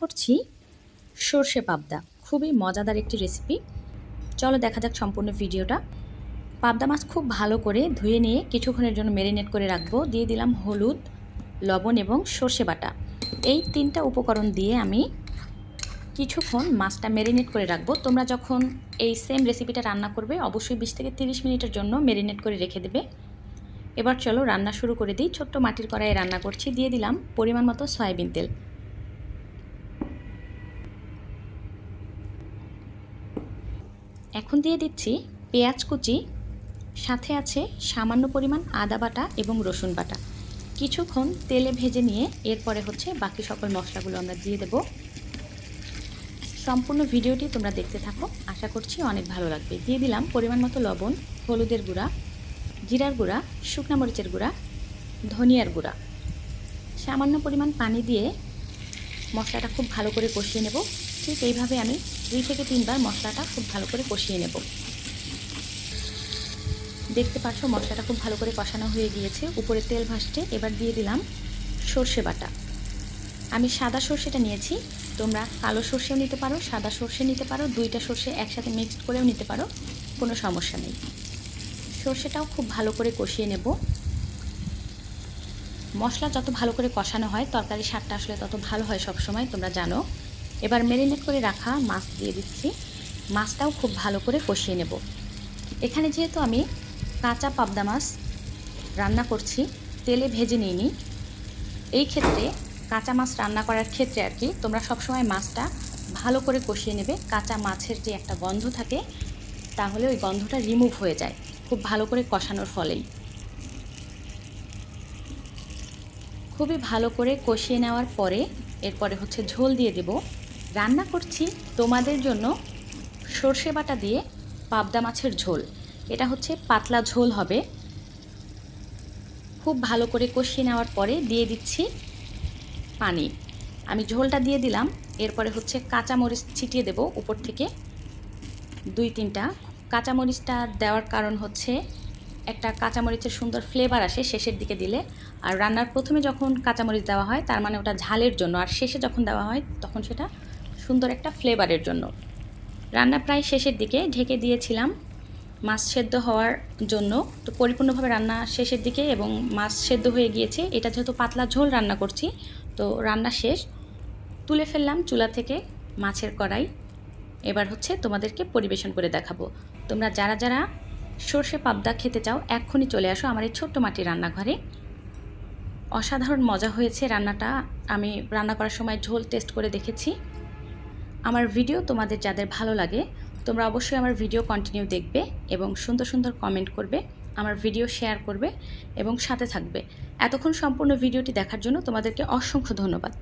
করছি সর্ষে পাবদা। খুবই মজাদার একটি রেসিপি। চলো দেখা যাক সম্পূর্ণ ভিডিওটা। পাবদা মাছ খুব ভালো করে ধুয়ে নিয়ে কিছুক্ষণের জন্য ম্যারিনেট করে রাখবো। দিয়ে দিলাম হলুদ, লবণ এবং সর্ষে বাটা। এই তিনটা উপকরণ দিয়ে আমি কিছুক্ষণ মাছটা ম্যারিনেট করে রাখবো। তোমরা যখন এই সেম রেসিপিটা রান্না করবে অবশ্যই 20 থেকে 30 মিনিটের জন্য ম্যারিনেট করে রেখে দেবে। এবার চলো রান্না শুরু করে দিই। ছোট্ট মাটির কড়াইয়ে রান্না করছি। দিয়ে দিলাম পরিমাণ মতো সয়াবিন তেল। এখন দিয়ে দিচ্ছি পেঁয়াজ কুচি, সাথে আছে সামান্য পরিমাণ আদা বাটা এবং রসুন বাটা। কিছুক্ষণ তেলে ভেজে নিয়ে এরপরে বাকি সকল মশলাগুলো আমরা দিয়ে দেব। সম্পূর্ণ ভিডিওটি তোমরা দেখতে থাকো, আশা করছি অনেক ভালো লাগবে। দিয়ে দিলাম পরিমাণ মতো লবণ, হলুদের গুঁড়া, জিরার গুঁড়া, শুকনা মরিচের গুঁড়া, ধনিয়ার গুঁড়া। সামান্য পরিমাণ পানি দিয়ে মশলাটা খুব ভালো করে কষিয়ে নেব। ঠিক এইভাবে আমি 2 থেকে 3 বার মশলাটা খুব ভালো করে কষিয়ে নেব। দেখতে পাচ্ছ মশলাটা খুব ভালো করে কষানো হয়ে গিয়েছে, উপরে তেল ভাসছে। এবার দিয়ে দিলাম সর্ষে বাটা। আমি সাদা সর্ষেটা নিয়েছি, তোমরা কালো সর্ষেও নিতে পারো, সাদা সর্ষে নিতে পারো, দুইটা সর্ষে একসাথে মিক্সড করেও নিতে পারো, কোনো সমস্যা নেই। সর্ষেটাও খুব ভালো করে কষিয়ে নেব। মশলা যত ভালো করে কষানো হয় তরকারির স্বাদটা আসলে তত ভালো হয় সবসময়, তোমরা জানো। এবার ম্যারিনেট করে রাখা মাছ দিয়ে দিচ্ছি। মাছটাও খুব ভালো করে কষিয়ে নেব। এখানে যেহেতু আমি কাঁচা পাবদা মাছ রান্না করছি, তেলে ভেজে নিইনি, এই ক্ষেত্রে কাঁচা মাছ রান্না করার ক্ষেত্রে আর কি তোমরা সবসময় মাছটা ভালো করে কষিয়ে নেবে। কাঁচা মাছের যে একটা গন্ধ থাকে, তাহলে ওই গন্ধটা রিমুভ হয়ে যায় খুব ভালো করে কষানোর ফলেই। খুবই ভালো করে কষিয়ে নেওয়ার পরে এরপরে ঝোল দিয়ে দেব। রান্না করছি তোমাদের জন্য সর্ষে বাটা দিয়ে পাবদা মাছের ঝোল। এটা পাতলা ঝোল হবে। খুব ভালো করে কষিয়ে নেওয়ার পরে দিয়ে দিচ্ছি পানি। আমি ঝোলটা দিয়ে দিলাম, এরপরে কাঁচামরিচ ছিটিয়ে দেব উপর থেকে 2-3টা। কাঁচামরিচটা দেওয়ার কারণ একটা কাঁচামরিচের সুন্দর ফ্লেভার আসে শেষের দিকে দিলে। আর রান্নার প্রথমে যখন কাঁচামরিচ দেওয়া হয় তার মানে ওটা ঝালের জন্য, আর শেষে যখন দেওয়া হয় তখন সেটা সুন্দর একটা ফ্লেভারের জন্য। রান্না প্রায় শেষের দিকে, ঢেকে দিয়েছিলাম মাছ সেদ্ধ হওয়ার জন্য। তো পরিপূর্ণভাবে রান্না শেষের দিকে এবং মাছ সেদ্ধ হয়ে গিয়েছে। এটা যেহেতু পাতলা ঝোল রান্না করছি, তো রান্না শেষ। তুলে ফেললাম চুলা থেকে মাছের কড়াই। এবার তোমাদেরকে পরিবেশন করে দেখাবো। তোমরা যারা যারা সর্ষে পাবদা খেতে চাও এক্ষুনি চলে আসো আমার এই ছোট্ট মাটির রান্নাঘরে। অসাধারণ মজা হয়েছে রান্নাটা। আমি রান্না করার সময় ঝোল টেস্ট করে দেখেছি। আমার ভিডিও তোমাদের যাদের ভালো লাগে তোমরা অবশ্যই আমার ভিডিও কন্টিনিউ দেখবে এবং সুন্দর সুন্দর কমেন্ট করবে, আমার ভিডিও শেয়ার করবে এবং সাথে থাকবে। এতক্ষণ সম্পূর্ণ ভিডিওটি দেখার জন্য তোমাদেরকে অসংখ্য ধন্যবাদ।